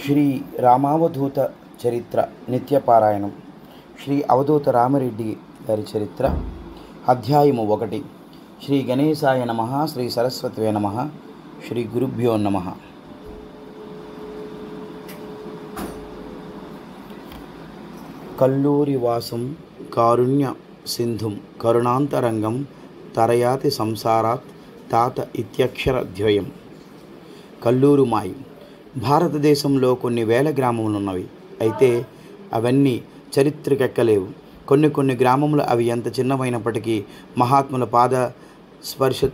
శ్రీ రామావధూత చరిత్ర నిత్యపారాయణం. శ్రీ అవధూత రామరెడ్డి గారి చరిత్ర. అధ్యాయము 1. శ్రీ గణేశాయ నమః. శ్రీ సరస్వతే నమః. శ్రీ గురుభ్యో నమః. కల్లూరివాసం కారుణ్య సింధుం కరుణాంతరంగం తరయాతి సంసారాత్ తాత ఇత్యక్షరద్వయం. కల్లూరు మాయి. భారతదేశంలో కొన్ని వేల గ్రామములున్నవి. అయితే అవన్నీ చరిత్రకెక్కలేవు. కొన్ని గ్రామములు అవి ఎంత చిన్నవైనప్పటికీ మహాత్ముల పాద స్పర్శ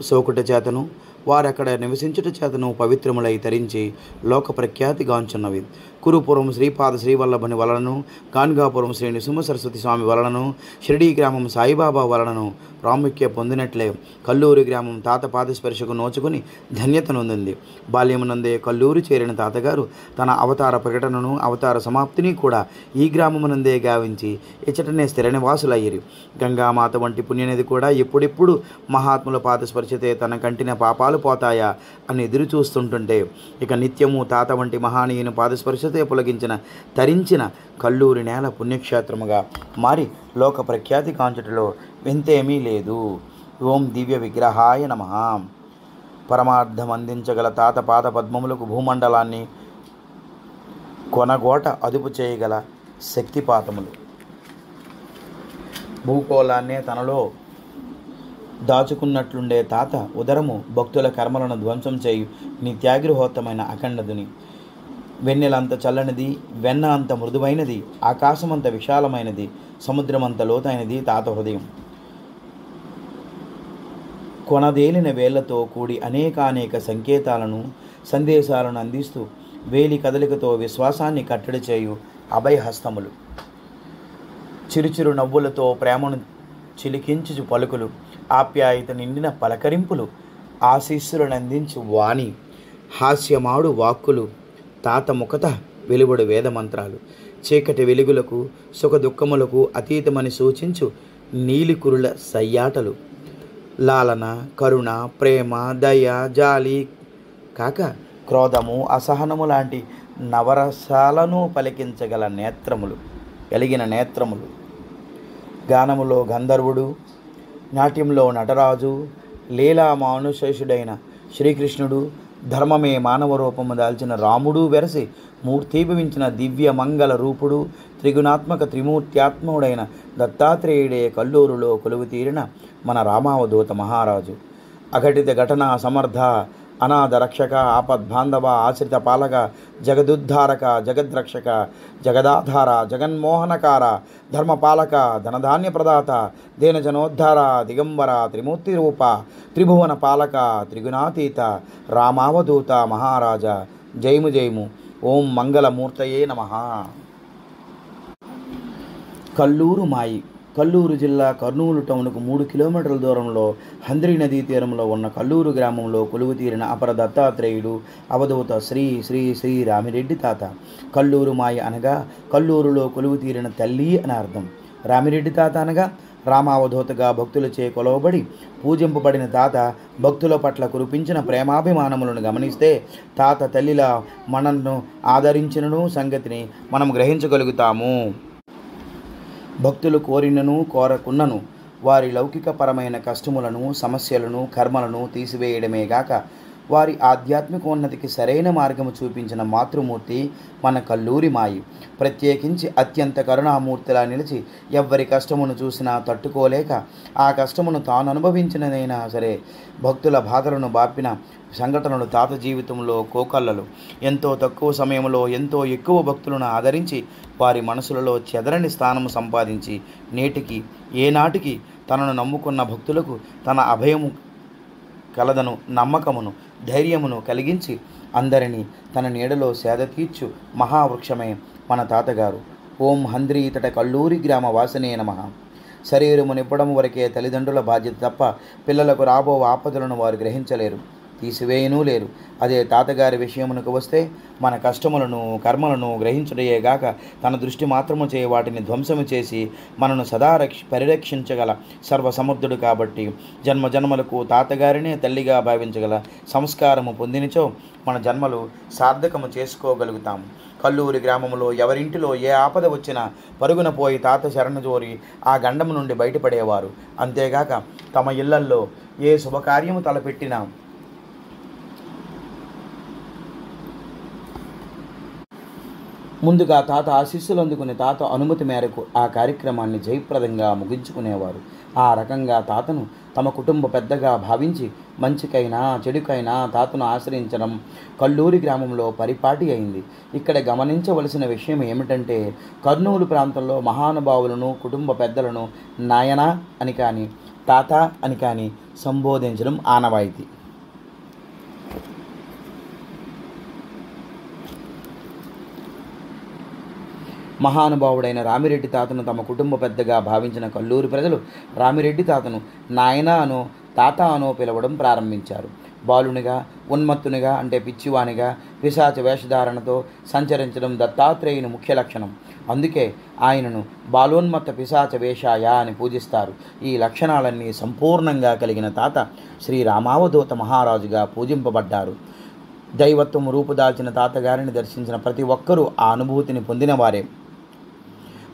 సోకుట చేతను వారక్కడ నివసించుట చేతను పవిత్రములై తరించి లోక ప్రఖ్యాతిగాంచున్నవి. కురుపురం శ్రీపాద శ్రీవల్లభని వలనను, గాన్గాపురం శ్రీ నృసింహ సరస్వతి స్వామి వలనను, షిరిడీ గ్రామం సాయిబాబా వలనను ప్రాముఖ్య పొందినట్లే కల్లూరు గ్రామం తాత పాదస్పర్శకు నోచుకుని ధన్యత నొందింది. బాల్యమునందే కల్లూరు చేరిన తాతగారు తన అవతార ప్రకటనను అవతార సమాప్తిని కూడా ఈ గ్రామమునందే గావించి ఇచ్చటనే స్థిర నివాసులయ్యిరి. గంగామాత వంటి పుణ్యనిధి కూడా ఎప్పుడెప్పుడు మహాత్ముల పాదస్పర్శతే తన కంటిన పాపాలు పోతాయా అని ఎదురు చూస్తుంటుంటే ఇక నిత్యము తాత వంటి మహానీయుని పాదస్పర్శతే పులగించిన తరించిన కల్లూరి నేల పుణ్యక్షేత్రముగా మారి లోక ప్రఖ్యాతి కాంచుటలో వింతేమీ లేదు. ఓం దివ్య విగ్రహాయ నమః. పరమార్థం అందించగల తాత పాద పద్మములకు భూమండలాన్ని కొనగోట అదుపు చేయగల శక్తిపాతములు, భూగోళాన్నే తనలో దాచుకున్నట్లుండే తాత ఉదరము భక్తుల కర్మలను ధ్వంసం చేయు నిత్యాగ్రహోత్తమైన అఖండదుని. వెన్నెలంత చల్లనిది, వెన్న అంత మృదువైనది, ఆకాశమంత విశాలమైనది, సముద్రమంత లోతైనది తాత హృదయం. కొనదేలిన వేళ్లతో కూడి అనేకానేక సంకేతాలను సందేశాలను అందిస్తూ వేలి కదలికతో విశ్వాసాన్ని కట్టడి చేయు అభయహస్తములు, చిరుచిరు నవ్వులతో ప్రేమను చిలికించు పలుకులు, ఆప్యాయత నిండిన పలకరింపులు, ఆశీస్సులను అందించు వాణి, హాస్యమాడు వాక్కులు, తాత ముఖత వెలువడు వేదమంత్రాలు, చీకటి వెలుగులకు సుఖ దుఃఖములకు అతీతమని సూచించు నీలికురుల సయ్యాటలు, లాలన, కరుణ, ప్రేమ, దయ, జాలి కాక క్రోధము, అసహనము లాంటి నవరసాలను పలికించగల నేత్రములు కలిగిన నేత్రములు, గానములో గంధర్వుడు, నాట్యంలో నటరాజు, లీలా మానుషేషుడైన శ్రీకృష్ణుడు, ధర్మమే మానవ రూపము దాల్చిన రాముడు వెరసి మూర్తీభవించిన దివ్య మంగళ రూపుడు, త్రిగుణాత్మక త్రిమూర్త్యాత్ముడైన దత్తాత్రేయుడే కల్లూరులో కొలువు తీరిన మన రామావధూత మహారాజు. అఘటిత ఘటనా సమర్థ, అనాథ రక్షక, ఆపద్బాంధవ, ఆశ్రిత పాలక, జగదుద్ధారక, జగద్రక్షక, జగదాధార, జగన్మోహనకార, ధర్మపాలక, ధనధాన్య ప్రదాత, దీనజనోద్ధార, దిగంబర, త్రిమూర్తి రూప, త్రిభువన పాలక, త్రిగుణాతీత రామావధూత మహారాజా జయము జయము. ఓం మంగళమూర్తయే నమః. కల్లూరు మాయి. కల్లూరు జిల్లా కర్నూలు టౌన్కు 3 కిలోమీటర్ల దూరంలో హంద్రీ నదీ తీరంలో ఉన్న కల్లూరు గ్రామంలో కొలువు తీరిన అపర దత్తాత్రేయుడు అవధూత శ్రీ శ్రీ శ్రీ రామిరెడ్డి తాత. కల్లూరు మాయి అనగా కల్లూరులో కొలువు తీరిన తల్లి అని అర్థం. రామిరెడ్డి తాత అనగా రామావధూతగా భక్తులచే కొలవబడి పూజింపబడిన తాత భక్తుల పట్ల కురిపించిన ప్రేమాభిమానములను గమనిస్తే తాత తల్లిలా మనను ఆదరించినను సంగతిని మనం గ్రహించగలుగుతాము. భక్తులు కోరినను కోరకున్నను వారి లౌకికపరమైన కష్టములను, సమస్యలను, కర్మలను తీసివేయడమే గాక వారి ఆధ్యాత్మికోన్నతికి సరైన మార్గము చూపించిన మాతృమూర్తి మన కల్లూరి మాయి. ప్రత్యేకించి అత్యంత కరుణామూర్తిలా నిలిచి ఎవ్వరి కష్టమును చూసినా తట్టుకోలేక ఆ కష్టమును తాను అనుభవించినదైనా సరే భక్తుల బాధలను బాపిన సంఘటనలు తాత జీవితంలో కోకల్లలు. ఎంతో తక్కువ సమయంలో ఎంతో ఎక్కువ భక్తులను ఆదరించి వారి మనసులలో చెదరని స్థానము సంపాదించి నేటికి ఏనాటికి తనను నమ్ముకున్న భక్తులకు తన అభయము కలదను నమ్మకమును ధైర్యమును కలిగించి అందరినీ తన నీడలో సేద తీర్చు మహావృక్షమే మన తాతగారు. ఓం హంద్రీ ఇతట కల్లూరి గ్రామ వాసనే నమః. శరీరము నింపడం వరకే తల్లిదండ్రుల బాధ్యత తప్ప పిల్లలకు రాబో ఆపదలను వారు గ్రహించలేరు. తీసివేయనూ లేరు. అదే తాతగారి విషయమునకు వస్తే మన కష్టములను కర్మలను గ్రహించుటయేగాక తన దృష్టి మాత్రము చే వాటిని ధ్వంసము చేసి మనను సదా పరిరక్షించగల సర్వసమర్థుడు కాబట్టి జన్మజన్మలకు తాతగారినే తల్లిగా భావించగల సంస్కారము పొందినచో మన జన్మలు సార్థకము చేసుకోగలుగుతాము. కల్లూరి గ్రామంలో ఎవరింటిలో ఏ ఆపద వచ్చినా పరుగున పోయి తాత శరణజోరి ఆ గండము నుండి బయటపడేవారు. అంతేగాక తమ ఇళ్లల్లో ఏ శుభకార్యము తలపెట్టినా ముందుగా తాత ఆశీస్సులు అందుకుని తాత అనుమతి మేరకు ఆ కార్యక్రమాన్ని జయప్రదంగా ముగించుకునేవారు. ఆ రకంగా తాతను తమ కుటుంబ పెద్దగా భావించి మంచికైనా చెడుకైనా తాతను ఆశ్రయించడం కల్లూరి గ్రామంలో పరిపాటి అయింది. ఇక్కడ గమనించవలసిన విషయం ఏమిటంటే కర్నూలు ప్రాంతంలో మహానుభావులను కుటుంబ పెద్దలను నాయన అని కానీ తాత అని కానీ సంబోధించడం ఆనవాయితీ. మహానుభావుడైన రామిరెడ్డి తాతను తమ కుటుంబ పెద్దగా భావించిన కల్లూరి ప్రజలు రామిరెడ్డి తాతను నాయన అనో తాత అనో పిలవడం ప్రారంభించారు. బాలునిగా ఉన్మత్తునిగా అంటే పిచ్చివానిగా పిశాచ వేషధారణతో సంచరించడం దత్తాత్రేయుని ముఖ్య లక్షణం. అందుకే ఆయనను బాలోన్మత్త పిశాచ వేషాయ అని పూజిస్తారు. ఈ లక్షణాలన్నీ సంపూర్ణంగా కలిగిన తాత శ్రీ రామావధూత మహారాజుగా పూజింపబడ్డారు. దైవత్వం రూపుదాల్చిన తాతగారిని దర్శించిన ప్రతి ఒక్కరూ ఆ అనుభూతిని పొందినవారే.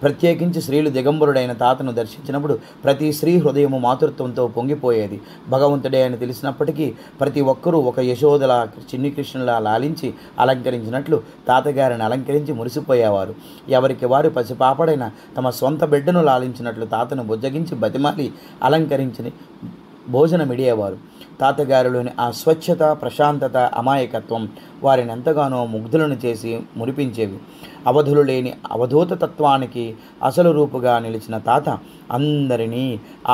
ప్రత్యేకించి స్త్రీలు దిగంబరుడైన తాతను దర్శించినప్పుడు ప్రతి స్త్రీ హృదయము మాతృత్వంతో పొంగిపోయేది. భగవంతుడే అని తెలిసినప్పటికీ ప్రతి ఒక్కరూ ఒక యశోదల చిన్ని కృష్ణులా లాలించి అలంకరించినట్లు తాతగారిని అలంకరించి మురిసిపోయేవారు. ఎవరికి వారు పసిపాపడైన తమ సొంత బిడ్డను లాలించినట్లు తాతను బుజ్జగించి బతిమాలి అలంకరించి భోజనమిడియేవారు. తాతగారిలోని ఆ స్వచ్ఛత, ప్రశాంతత, అమాయకత్వం వారిని ఎంతగానో ముగ్ధులను చేసి మురిపించేవి. అవధులు లేని అవధూత తత్వానికి అసలు రూపుగా నిలిచిన తాత అందరినీ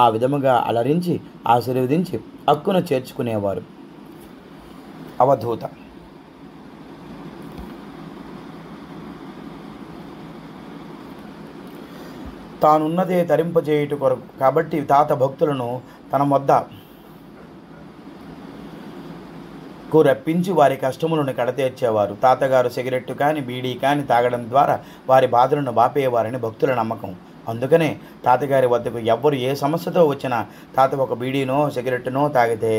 ఆ విధముగా అలరించి ఆశీర్వదించి హక్కున చేర్చుకునేవారు. అవధూత తానున్నదే తరింపజేయుట కొరకు కాబట్టి తాత భక్తులను తన వద్ద రప్పించి వారి కష్టములను కడతీర్చేవారు. తాతగారు సిగరెట్టు కానీ బీడీ కానీ తాగడం ద్వారా వారి బాధలను బాపేవారని భక్తుల నమ్మకం. అందుకనే తాతగారి వద్దకు ఎవ్వరు ఏ సమస్యతో వచ్చినా తాత ఒక బీడీనో సిగరెట్టునో తాగితే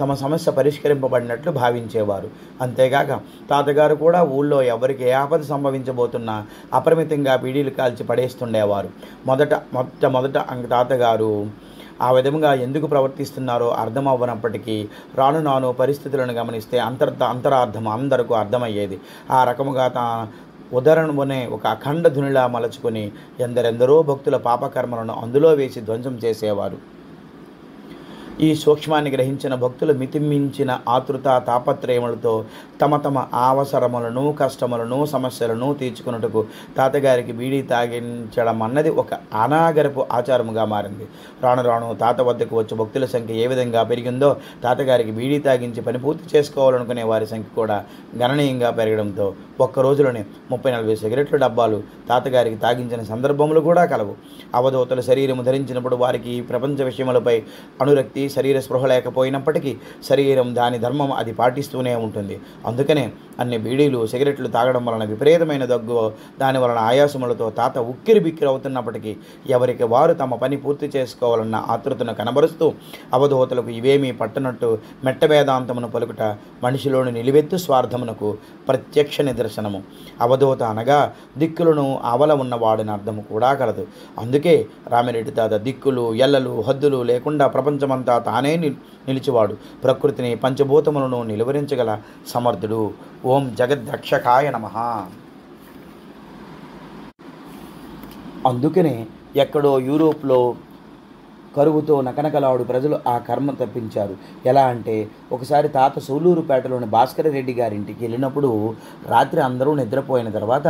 తమ సమస్య పరిష్కరింపబడినట్లు భావించేవారు. అంతేగాక తాతగారు కూడా ఊళ్ళో ఎవరికి ఏ ఆపద సంభవించబోతున్నా అపరిమితంగా బీడీలు కాల్చి పడేస్తుండేవారు. మొదట తాతగారు ఆ విధంగా ఎందుకు ప్రవర్తిస్తున్నారో అర్థం అవ్వనప్పటికీ రాను పరిస్థితులను గమనిస్తే అంతరార్థం అందరికీ అర్థమయ్యేది. ఆ రకముగా ఉదరణమునే ఒక అఖండ ధునిలా మలచుకొని ఎందరెందరో భక్తుల పాపకర్మలను అందులో వేసి ధ్వంసం చేసేవారు. ఈ సూక్ష్మాన్ని గ్రహించిన భక్తులు మితిమించిన ఆతృత తాపత్రయములతో తమ అవసరములను కష్టములను సమస్యలను తీర్చుకున్నట్టుకు తాతగారికి బీడీ తాగించడం అన్నది ఒక అనాగరపు ఆచారముగా మారింది. రాను తాత వద్దకు వచ్చే భక్తుల సంఖ్య ఏ విధంగా పెరిగిందో తాతగారికి బీడీ తాగించి పని పూర్తి చేసుకోవాలనుకునే వారి సంఖ్య కూడా గణనీయంగా పెరగడంతో ఒక్క రోజులోనే 30-40 సిగరెట్ల డబ్బాలు తాతగారికి తాగించిన సందర్భములు కూడా కలవు. అవధూతల శరీరము ధరించినప్పుడు వారికి ప్రపంచ విషయములపై అనురక్తి శరీర స్పృహ లేకపోయినప్పటికీ శరీరం దాని ధర్మం అది పాటిస్తూనే ఉంటుంది. అందుకనే అన్ని బీడీలు సిగరెట్లు తాగడం వలన విపరీతమైన దగ్గు, దాని వలన ఆయాసములతో తాత ఉక్కిరి బిక్కిరి అవుతున్నప్పటికీ ఎవరికి వారు తమ పని పూర్తి చేసుకోవాలన్న ఆతృతను కనబరుస్తూ అవధూతలకు ఇవేమీ పట్టనట్టు మెట్ట వేదాంతమును పలుకుట మనిషిలోని నిలువెత్తు స్వార్థమునకు ప్రత్యక్ష నిదర్శనము. అవధూత అనగా దిక్కులను ఆవల ఉన్నవాడిని అర్థము కూడా కలదు. అందుకే రామిరెడ్డి తాత దిక్కులు ఎల్లలు హద్దులు లేకుండా ప్రపంచమంతా తానే నిలిచివాడు. ప్రకృతిని పంచభూతములను నిలువరించగల సమర్థుడు. ఓం జగద్రక్షకాయ నమః. అందుకనే ఎక్కడో యూరోప్లో కరువుతో నకనకలాడు ప్రజలు ఆ కర్మ తప్పించారు. ఎలా అంటే ఒకసారి తాత సూలూరుపేటలోని భాస్కర రెడ్డి గారింటికి వెళ్ళినప్పుడు రాత్రి అందరూ నిద్రపోయిన తర్వాత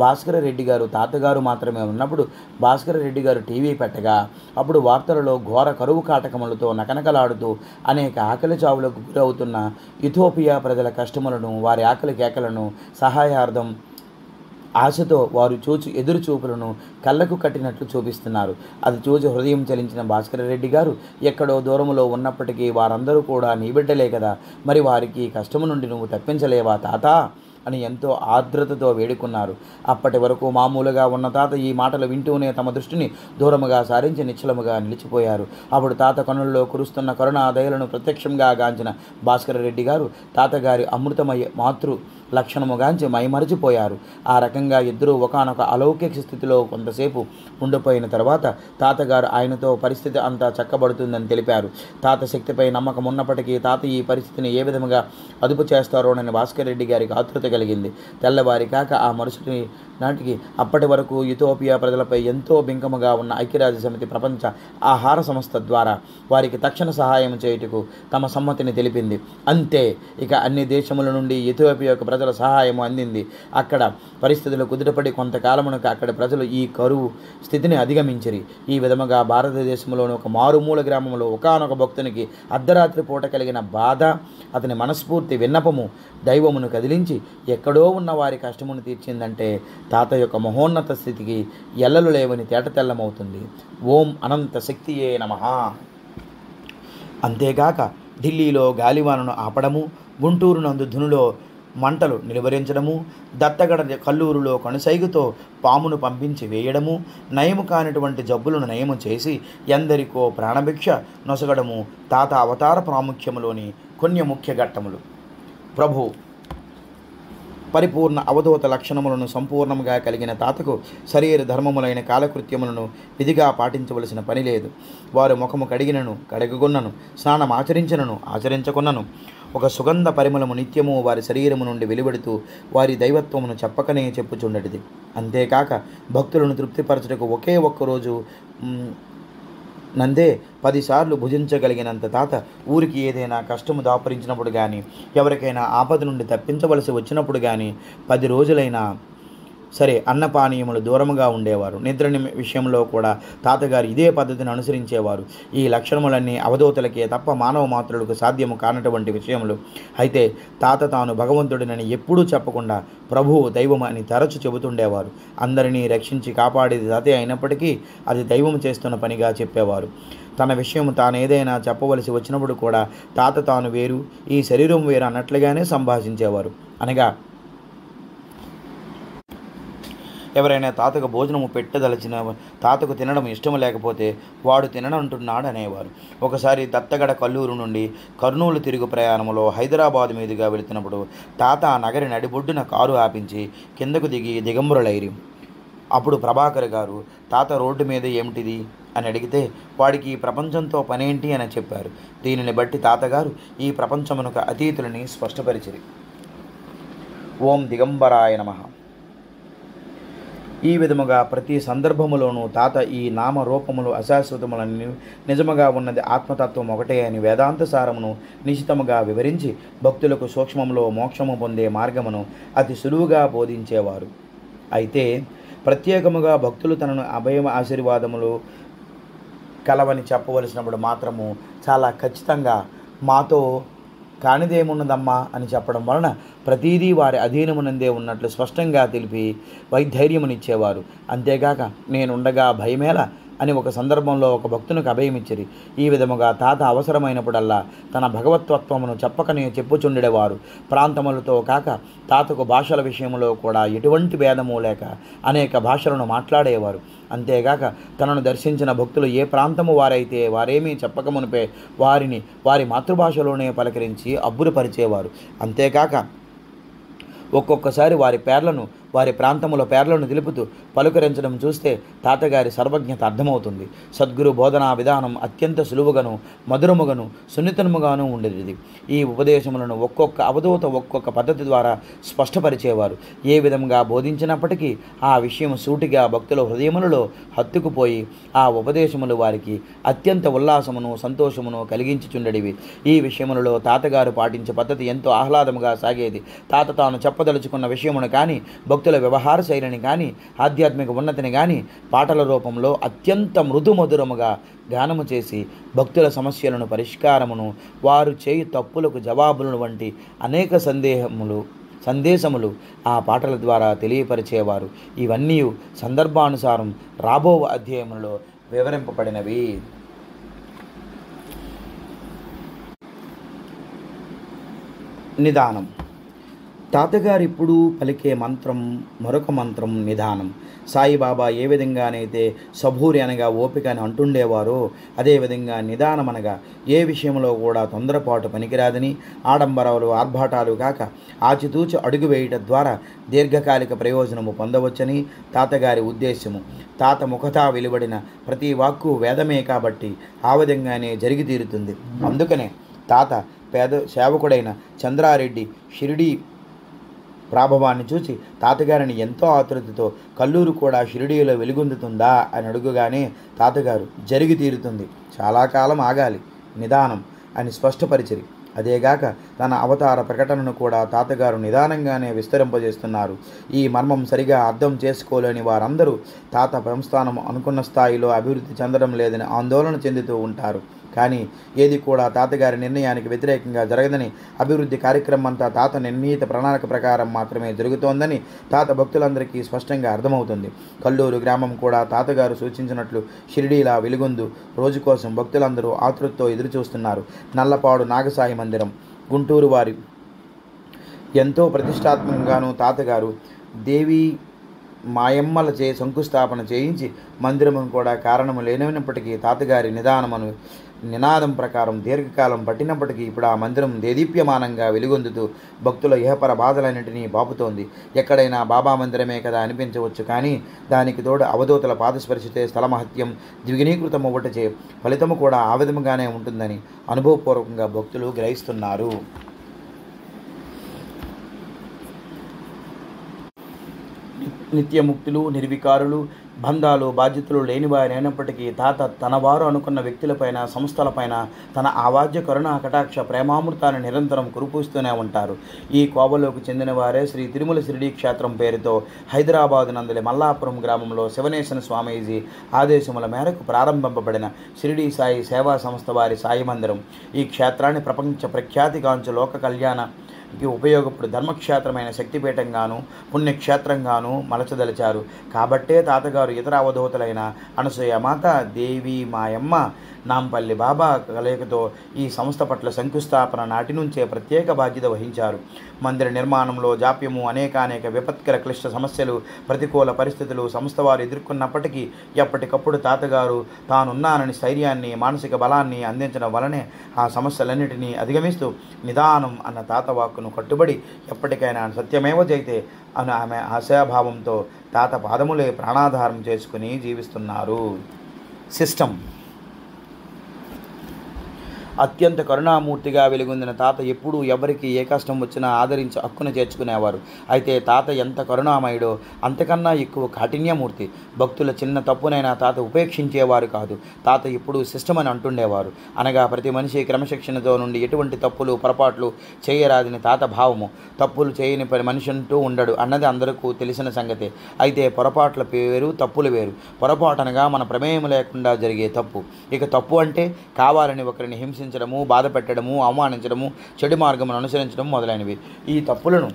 భాస్కర రెడ్డి గారు తాతగారు మాత్రమే ఉన్నప్పుడు భాస్కర రెడ్డి గారు టీవీ పెట్టగా అప్పుడు వార్తలలో ఘోర కరువు కాటకములతో నకనకలాడుతూ అనేక ఆకలి చావులకు గురవుతున్న ఇథోపియా ప్రజల కష్టములను వారి ఆకలి కేకలను సహాయార్థం ఆశతో వారు ఎదురు చూపులను కళ్ళకు కట్టినట్లు చూపిస్తున్నారు. అది చూసి హృదయం చలించిన భాస్కరరెడ్డి గారు ఎక్కడో దూరంలో ఉన్నప్పటికీ వారందరూ కూడా నీ బిడ్డలే కదా, మరి వారికి కష్టము నుండి నువ్వు తప్పించలేవా తాత అని ఎంతో ఆర్ద్రతతో వేడుకున్నారు. అప్పటి వరకు మామూలుగా ఉన్న తాత ఈ మాటలు వింటూనే తమ దృష్టిని దూరముగా సారించి నిశ్చలముగా నిలిచిపోయారు. అప్పుడు తాత కనుల్లో కురుస్తున్న కరుణా దయలను ప్రత్యక్షంగా గాంచిన భాస్కరరెడ్డి గారు తాతగారి అమృతమయ మాతృ లక్షణముగాంచి మైమరిచిపోయారు. ఆ రకంగా ఇద్దరూ ఒకానొక అలౌకిక స్థితిలో కొంతసేపు ఉండిపోయిన తర్వాత తాతగారు ఆయనతో పరిస్థితి అంతా చక్కబడుతుందని తెలిపారు. తాత శక్తిపై నమ్మకం ఉన్నప్పటికీ తాత ఈ పరిస్థితిని ఏ విధముగా అదుపు చేస్తారోనని భాస్కరరెడ్డి గారికి ఆతృత కలిగింది. తెల్లవారి కాక ఆ మరుసటి నాటికి అప్పటి వరకు యుథోపియా ప్రజలపై ఎంతో బింకముగా ఉన్న ఐక్యరాజ్య సమితి ప్రపంచ ఆహార సంస్థ ద్వారా వారికి తక్షణ సహాయం చేయుటకు తమ సమ్మతిని తెలిపింది. అంతే, ఇక అన్ని దేశముల నుండి ఇథియోపియాకు ప్రజల సహాయం అందింది. అక్కడ పరిస్థితులు కుదుటపడి కొంతకాలమునకు అక్కడి ప్రజలు ఈ కరువు స్థితిని అధిగమించిరి. ఈ విధముగా భారతదేశంలోని ఒక మారుమూల గ్రామంలో ఒకానొక భక్తునికి అర్ధరాత్రి పూట కలిగిన బాధ, అతని మనస్ఫూర్తి విన్నపము దైవమును కదిలించి ఎక్కడో ఉన్న వారి కష్టమును తీర్చిందంటే తాత యొక్క మహోన్నత స్థితికి ఎల్లలు లేవని తేటతెల్లమవుతుంది. ఓం అనంత శక్తియే నమః. అంతేగాక ఢిల్లీలో గాలివానను ఆపడము, గుంటూరు నందు ధునులో మంటలు నిలువరించడము, దత్తగడ కల్లూరులో కనుసైగుతో పామును పంపించి వేయడము, నయము కానిటువంటి జబ్బులను నయము చేసి ఎందరికో ప్రాణభిక్ష నొసగడము తాత అవతార ప్రాముఖ్యములోని కొన్ని ముఖ్య ఘట్టములు. ప్రభు పరిపూర్ణ అవధూత లక్షణములను సంపూర్ణంగా కలిగిన తాతకు శరీర ధర్మములైన కాలకృత్యములను విధిగా పాటించవలసిన పని లేదు. వారు ముఖము కడిగినను కడగగొన్నను, స్నానం ఆచరించినను ఆచరించకున్నను ఒక సుగంధ పరిమళము నిత్యము వారి శరీరము నుండి వెలువడుతూ వారి దైవత్వమును చెప్పకనే చెప్పుచుండటిది. అంతేకాక భక్తులను తృప్తిపరచుటకు ఒకే ఒక్కరోజు నందే 10 సార్లు భుజించగలిగినంత తాత ఊరికి ఏదైనా కష్టము దాపరించినప్పుడు కానీ, ఎవరికైనా ఆపద నుండి తప్పించవలసి వచ్చినప్పుడు కానీ 10 రోజులైనా సరే అన్నపానీయములు దూరముగా ఉండేవారు. నిద్ర విషయంలో కూడా తాతగారు ఇదే పద్ధతిని అనుసరించేవారు. ఈ లక్షణములన్నీ అవధూతలకే తప్ప మానవ మాత్రులకు సాధ్యము కానటువంటి విషయములు. అయితే తాత తాను భగవంతుడినని ఎప్పుడూ చెప్పకుండా ప్రభువు దైవం అని తరచు చెబుతుండేవారు. అందరినీ రక్షించి కాపాడేది తాతే అయినప్పటికీ అది దైవం చేస్తున్న పనిగా చెప్పేవారు. తన విషయం తానేదైనా చెప్పవలసి వచ్చినప్పుడు కూడా తాత తాను వేరు, ఈ శరీరం వేరు అన్నట్లుగానే సంభాషించేవారు. అనగా ఎవరైనా తాతకు భోజనము పెట్టదలచిన తాతకు తినడం ఇష్టం లేకపోతే వాడు తిననంటున్నాడు అనేవారు. ఒకసారి దత్తగడ కల్లూరు నుండి కర్నూలు తిరుగు ప్రయాణంలో హైదరాబాద్ మీదుగా వెళుతున్నప్పుడు తాత ఆ నగరి నడిబొడ్డున కారు ఆపించి కిందకు దిగి దిగంబరులైరి. అప్పుడు ప్రభాకర్ గారు తాత రోడ్డు మీద ఏమిటిది అని అడిగితే వాడికి ఈ ప్రపంచంతో పనేంటి అని చెప్పారు. దీనిని బట్టి తాతగారు ఈ ప్రపంచమునకు అతీతులని స్పష్టపరిచిరి. ఓం దిగంబరాయ నమః. ఈ విధముగా ప్రతి సందర్భములోనూ తాత ఈ నామరూపములు అశాశ్వతములని, నిజముగా ఉన్నది ఆత్మతత్వం ఒకటే అని వేదాంత సారమును నిశితముగా వివరించి భక్తులకు సూక్ష్మంలో మోక్షము పొందే మార్గమును అతి సులువుగా బోధించేవారు. అయితే ప్రత్యేకముగా భక్తులు తనను అభయ ఆశీర్వాదములు కలవని చెప్పవలసినప్పుడు మాత్రము చాలా ఖచ్చితంగా మాతో కానిదేమున్నదమ్మా అని చెప్పడం వలన ప్రతీదీ వారి అధీనమునందే ఉన్నట్లు స్పష్టంగా తెలిపి వైధైర్యమునిచ్చేవారు. అంతేగాక నేనుండగా భయమేలా అని ఒక సందర్భంలో ఒక భక్తునికి అభయమిచ్చిరి. ఈ విధముగా తాత అవసరమైనప్పుడల్లా తన భగవత్వత్వమును చెప్పకనే చెప్పుచుండెడవారు. ప్రాంతములతో కాక తాతకు భాషల విషయంలో కూడా ఎటువంటి భేదము లేక అనేక భాషలను మాట్లాడేవారు. అంతేగాక తనను దర్శించిన భక్తులు ఏ ప్రాంతము వారైతే వారేమీ చెప్పకమునిపే వారిని వారి మాతృభాషలోనే పలకరించి అబ్బురపరిచేవారు. అంతేకాక ఒక్కొక్కసారి వారి ప్రాంతముల పేర్లను తెలుపుతూ పలుకరించడం చూస్తే తాతగారి సర్వజ్ఞత అర్థమవుతుంది. సద్గురు బోధనా విధానం అత్యంత సులువుగాను మధురముగాను సున్నితముగాను ఉండేది. ఈ ఉపదేశములను ఒక్కొక్క అవధూత ఒక్కొక్క పద్ధతి ద్వారా స్పష్టపరిచేవారు. ఏ విధంగా బోధించినప్పటికీ ఆ విషయం సూటిగా భక్తుల హృదయములలో హత్తుకుపోయి ఆ ఉపదేశములు వారికి అత్యంత ఉల్లాసమును సంతోషమును కలిగించుచుండేవి. ఈ విషయములలో తాతగారు పాటించే పద్ధతి ఎంతో ఆహ్లాదముగా సాగేది. తాత తాను చెప్పదలుచుకున్న విషయమును కానీ, భక్తుల వ్యవహార శైలిని కానీ, ఆధ్యాత్మిక ఉన్నతిని కానీ పాటల రూపంలో అత్యంత మృదుమధురముగా గానము చేసి భక్తుల సమస్యలను పరిష్కారమును, వారు చేయు తప్పులకు జవాబులను వంటి అనేక సందేహములు సందేశములు ఆ పాటల ద్వారా తెలియపరిచేవారు. ఇవన్నీ సందర్భానుసారం రాబో అధ్యాయంలో వివరింపబడినవి. నిదానం. తాతగారిప్పుడు పలికే మంత్రం మరొక మంత్రం నిదానం. సాయిబాబా ఏ విధంగానైతే సబూరి అనగా ఓపిక అని అంటుండేవారో అదేవిధంగా నిదానం అనగా ఏ విషయంలో కూడా తొందరపాటు పనికిరాదని, ఆడంబరాలు ఆర్భాటాలు కాక ఆచితూచి అడుగు వేయటం ద్వారా దీర్ఘకాలిక ప్రయోజనము పొందవచ్చని తాతగారి ఉద్దేశము. తాత ముఖతా వెలువడిన ప్రతి వాక్కు వేదమే కాబట్టి ఆ విధంగానే జరిగి తీరుతుంది. అందుకనే తాత పేద సేవకుడైన చంద్రారెడ్డి షిరిడీ ప్రాభవాన్ని చూసి తాతగారిని ఎంతో ఆతృతతో కల్లూరు కూడా షిరిడీలో వెలుగొందుతుందా అని అడుగుగానే తాతగారు జరిగి తీరుతుంది, చాలా కాలం ఆగాలి, నిదానం అని స్పష్టపరిచిరి. అదేగాక తన అవతార ప్రకటనను కూడా తాతగారు నిదానంగానే విస్తరింపజేస్తున్నారు. ఈ మర్మం సరిగా అర్థం చేసుకోలేని వారందరూ తాత సంస్థానం అనుకున్న స్థాయిలో అభివృద్ధి చెందడం లేదని ఆందోళన చెందుతూ ఉంటారు. కానీ ఏది కూడా తాతగారి నిర్ణయానికి వ్యతిరేకంగా జరగదని, అభివృద్ధి కార్యక్రమం అంతా తాత నిర్ణీత ప్రణాళిక ప్రకారం మాత్రమే జరుగుతోందని తాత భక్తులందరికీ స్పష్టంగా అర్థమవుతుంది. కల్లూరు గ్రామం కూడా తాతగారు సూచించినట్లు షిరిడీలా వెలుగొందు రోజు కోసం భక్తులందరూ ఆతృతతో ఎదురుచూస్తున్నారు. నల్లపాడు నాగసాయి మందిరం గుంటూరు వారి ఎంతో ప్రతిష్టాత్మకంగాను తాతగారు దేవి మాయమ్మలచే శంకుస్థాపన చేయించి మందిరమును కూడా కారణము లేనప్పటికీ తాతగారి నినాదం ప్రకారం దీర్ఘకాలం పట్టినప్పటికీ ఇప్పుడు ఆ మందిరం దేదీప్యమానంగా వెలుగొందుతూ భక్తుల ఇహపర బాధలన్నింటినీ బాపుతోంది. ఎక్కడైనా బాబా మందిరమే కదా అనిపించవచ్చు, కానీ దానికి తోడు అవధూతల పాదస్పర్శితే స్థలమహత్యం ద్విగుణీకృతమవ్వటచే ఫలితము కూడా ఆ విధముగానే ఉంటుందని అనుభవపూర్వకంగా భక్తులు గ్రహిస్తున్నారు. నిత్యముక్తులు, నిర్వికారులు, బంధాలు బాధ్యతలు లేనివారైనప్పటికీ తాత తనవారు అనుకున్న వ్యక్తులపైన సంస్థలపైన తన ఆవాజ్య కరుణ కటాక్ష ప్రేమామృతాన్ని నిరంతరం కురిపిస్తూనే ఉంటారు. ఈ కోవలోకి చెందిన వారే శ్రీ తిరుమల షిరిడీ క్షేత్రం పేరుతో హైదరాబాదు నందలి మల్లాపురం గ్రామంలో శివనేశన స్వామీజీ ఆదేశముల మేరకు ప్రారంభింపబడిన షిరిడీ సాయి సేవా సంస్థ వారి సాయి మందిరం. ఈ క్షేత్రాన్ని ప్రపంచ ప్రఖ్యాతిగాంచు లోక కళ్యాణకి ఉపయోగపడు ధర్మక్షేత్రమైన శక్తిపీఠంగాను పుణ్యక్షేత్రంగాను మలచదలిచారు. కాబట్టే తాతగారు ఇతర అవధూతలైన అనసూయమాత, దేవి మాయమ్మ, నాంపల్లి బాబా కలయికతో ఈ సంస్థ పట్ల శంకుస్థాపన నాటి నుంచే ప్రత్యేక బాధ్యత వహించారు. మందిర నిర్మాణంలో జాప్యము, అనేక విపత్కర క్లిష్ట సమస్యలు, ప్రతికూల పరిస్థితులు సంస్థ వారు ఎదుర్కొన్నప్పటికీ ఎప్పటికప్పుడు తాతగారు తానున్నానని స్థైర్యాన్ని, మానసిక బలాన్ని అందించడం వలనే ఆ సమస్యలన్నిటినీ అధిగమిస్తూ నిదానం అన్న తాత వాక్కును కట్టుబడి ఎప్పటికైనా సత్యమేవ జైతే అని ఆమె ఆశాభావంతో తాత పాదములే ప్రాణాధారం చేసుకుని జీవిస్తున్నారు. సిస్టమ్. అత్యంత కరుణామూర్తిగా వెలుగొందిన తాత ఎప్పుడూ ఎవరికి ఏ కష్టం వచ్చినా ఆదరించి హక్కును చేర్చుకునేవారు. అయితే తాత ఎంత కరుణామయుడో అంతకన్నా ఎక్కువ కాఠిన్యమూర్తి. భక్తుల చిన్న తప్పునైనా తాత ఉపేక్షించేవారు కాదు. తాత ఎప్పుడూ సిస్టమ్ అని అంటుండేవారు. అనగా ప్రతి మనిషి క్రమశిక్షణతో నుండి ఎటువంటి తప్పులు పొరపాట్లు చేయరాదని తాత భావము. తప్పులు చేయని మనిషి అంటూ ఉండడు అన్నది అందరికీ తెలిసిన సంగతే. అయితే పొరపాట్ల వేరు, తప్పులు వేరు. పొరపాటు అనగా మన ప్రమేయం లేకుండా జరిగే తప్పు. ఇక తప్పు అంటే కావాలని ఒకరిని హింసించడము, బాధ పెట్టడము, అవమానించడము, చెడు మార్గమును అనుసరించడం మొదలైనవి. ఈ తప్పులను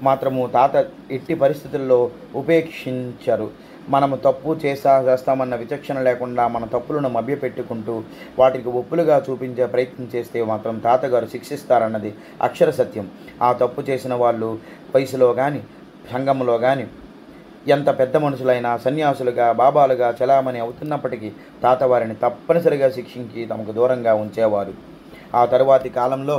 మాత్రము తాత ఎట్టి పరిస్థితుల్లో ఉపేక్షించరు. మనము తప్పు చేస్తామన్న విచక్షణ లేకుండా మన తప్పులను మభ్యపెట్టుకుంటూ వాటికి ఒప్పులుగా చూపించే ప్రయత్నం చేస్తే మాత్రం తాతగారు శిక్షిస్తారన్నది అక్షర సత్యం. ఆ తప్పు చేసిన వాళ్ళు వయసులో కానీ సంఘంలో కానీ ఎంత పెద్ద మనుషులైనా సన్యాసులుగా బాబాలుగా చలామణి అవుతున్నప్పటికీ తాత వారిని తప్పనిసరిగా శిక్షించి తమకు దూరంగా ఉంచేవారు. ఆ తరువాతి కాలంలో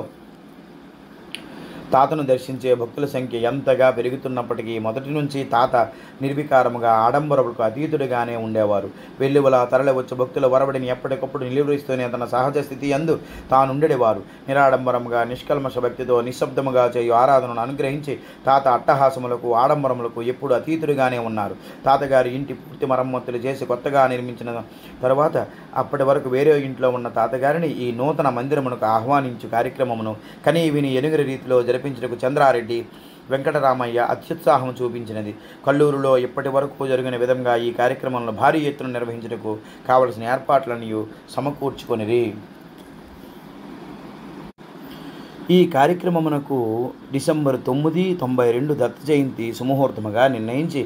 తాతను దర్శించే భక్తుల సంఖ్య ఎంతగా పెరుగుతున్నప్పటికీ మొదటి నుంచి తాత నిర్వికారముగా ఆడంబరములకు అతీతుడిగానే ఉండేవారు. వెల్లువలా తరలివచ్చు భక్తుల వరవడిని ఎప్పటికప్పుడు నిలువరిస్తూనే తన సహజ స్థితి యందు తానుండేవారు. నిరాడంబరముగా నిష్కల్మష భక్తితో నిశ్శబ్దముగా చేయు ఆరాధనను అనుగ్రహించి తాత అట్టహాసములకు ఆడంబరములకు ఎప్పుడు అతీతుడిగానే ఉన్నారు. తాతగారి ఇంటి పూర్తి మరమ్మతులు చేసి కొత్తగా నిర్మించిన తరువాత అప్పటి వరకు వేరే ఇంట్లో ఉన్న తాతగారిని ఈ నూతన మందిరమునకు ఆహ్వానించు కార్యక్రమమును కనీ విని ఎనుగరి రీతిలో జరిపించటకు చంద్రారెడ్డి వెంకటరామయ్య అత్యుత్సాహం చూపించినది. కల్లూరులో ఇప్పటి వరకు జరిగిన విధంగా ఈ కార్యక్రమంలో భారీ ఎత్తున నిర్వహించటకు కావలసిన ఏర్పాట్లను సమకూర్చుకొనిరి. ఈ కార్యక్రమమునకు డిసెంబర్ 9, 92 దత్త జయంతి సుముహూర్తముగా నిర్ణయించి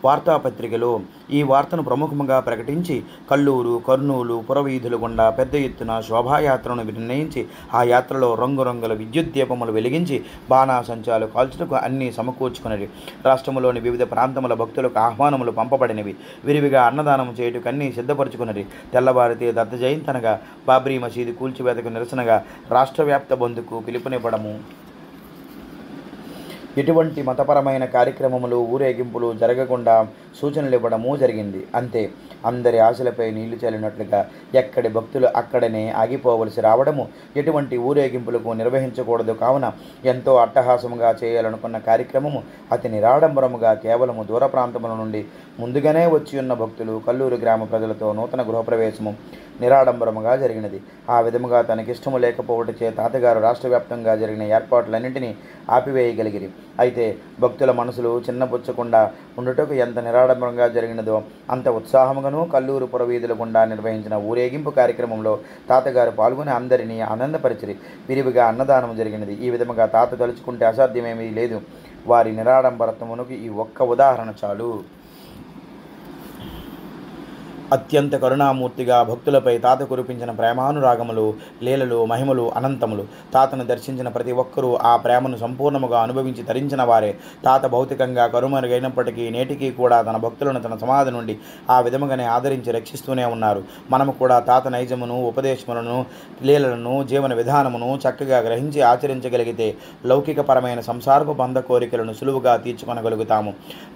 వార్తాపత్రికలో ఈ వార్తను ప్రముఖంగా ప్రకటించి కల్లూరు, కర్నూలు పురవీధుల గుండా పెద్ద ఎత్తున శోభాయాత్రను నిర్ణయించి ఆ యాత్రలో రంగురంగుల విద్యుత్ దీపములు వెలిగించి బాణాసంచాలు కాల్చుటకు అన్నీ సమకూర్చుకున్నవి. రాష్ట్రంలోని వివిధ ప్రాంతముల భక్తులకు ఆహ్వానములు పంపబడినవి. విరివిగా అన్నదానం చేయుటకు అన్నీ సిద్ధపరచుకున్నది. తెల్లవారితే దత్త జయంతి అనగా బాబ్రీ మసీదు కూల్చివేతకు నిరసనగా రాష్ట్ర వ్యాప్త బంద్కు పిలుపునివ్వడము, ఎటువంటి మతపరమైన కార్యక్రమములు, ఊరేగింపులు జరగకుండా సూచనలు ఇవ్వడము జరిగింది. అంతే, అందరి ఆశలపై నీళ్లు చల్లినట్లుగా ఎక్కడి భక్తులు అక్కడనే ఆగిపోవలసి రావడము, ఎటువంటి ఊరేగింపులకు నిర్వహించకూడదు కావున ఎంతో అట్టహాసముగా చేయాలనుకున్న కార్యక్రమము అతి నిరాడంబరముగా కేవలము దూర ప్రాంతముల నుండి ముందుగానే వచ్చి ఉన్న భక్తులు, కల్లూరు గ్రామ ప్రజలతో నూతన గృహప్రవేశము నిరాడంబరముగా జరిగినది. ఆ విధముగా తనకిష్టము లేకపోవటచే తాతగారు రాష్ట్ర వ్యాప్తంగా జరిగిన ఏర్పాట్లన్నింటినీ ఆపివేయగలిగిరి. అయితే భక్తుల మనసులు చిన్నపుచ్చకుండా ఉండుటకు ఎంత నిరాడంబరంగా జరిగినదో అంత ఉత్సాహముగాను కల్లూరు పురవీధుల గుండా నిర్వహించిన ఊరేగింపు కార్యక్రమంలో తాతగారు పాల్గొని అందరినీ ఆనందపరిచిరి. విరివిగా అన్నదానం జరిగినది. ఈ విధముగా తాత తలుచుకుంటే అసాధ్యమేమీ లేదు. వారి నిరాడంబరత్వమునకు ఈ ఒక్క ఉదాహరణ చాలు. అత్యంత కరుణామూర్తిగా భక్తులపై తాత కురిపించిన ప్రేమానురాగములు, లీలలు, మహిమలు అనంతములు. తాతను దర్శించిన ప్రతి ఒక్కరూ ఆ ప్రేమను సంపూర్ణముగా అనుభవించి తరించిన వారే. తాత భౌతికంగా కరుమరుగైనప్పటికీ నేటికీ కూడా తన భక్తులను తన సమాధి నుండి ఆ విధముగానే ఆదరించి రక్షిస్తూనే ఉన్నారు. మనము కూడా తాత నైజమును, ఉపదేశములను, లీలలను, జీవన విధానమును చక్కగా గ్రహించి ఆచరించగలిగితే లౌకికపరమైన సంసారపు బంధ కోరికలను సులువుగా తీర్చుకొనగలుగుతాము.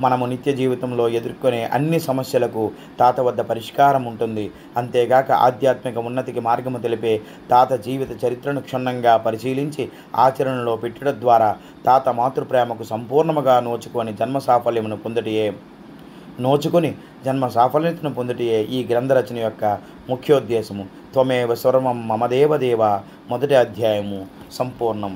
మనము నిత్య జీవితంలో ఎదుర్కొనే అన్ని సమస్యలకు తాత వద్ద పరిష్కారం ఉంటుంది. అంతేగాక ఆధ్యాత్మిక ఉన్నతికి మార్గము తెలిపే తాత జీవిత చరిత్రను క్షుణ్ణంగా పరిశీలించి ఆచరణలో పెట్టడం ద్వారా తాత మాతృప్రేమకు సంపూర్ణముగా నోచుకొని జన్మ సాఫల్యతను పొందుటయే ఈ గ్రంథరచన యొక్క ముఖ్యోద్దేశము. త్వమేవ సర్వం మమ దేవదేవ. మొదటి అధ్యాయము సంపూర్ణం.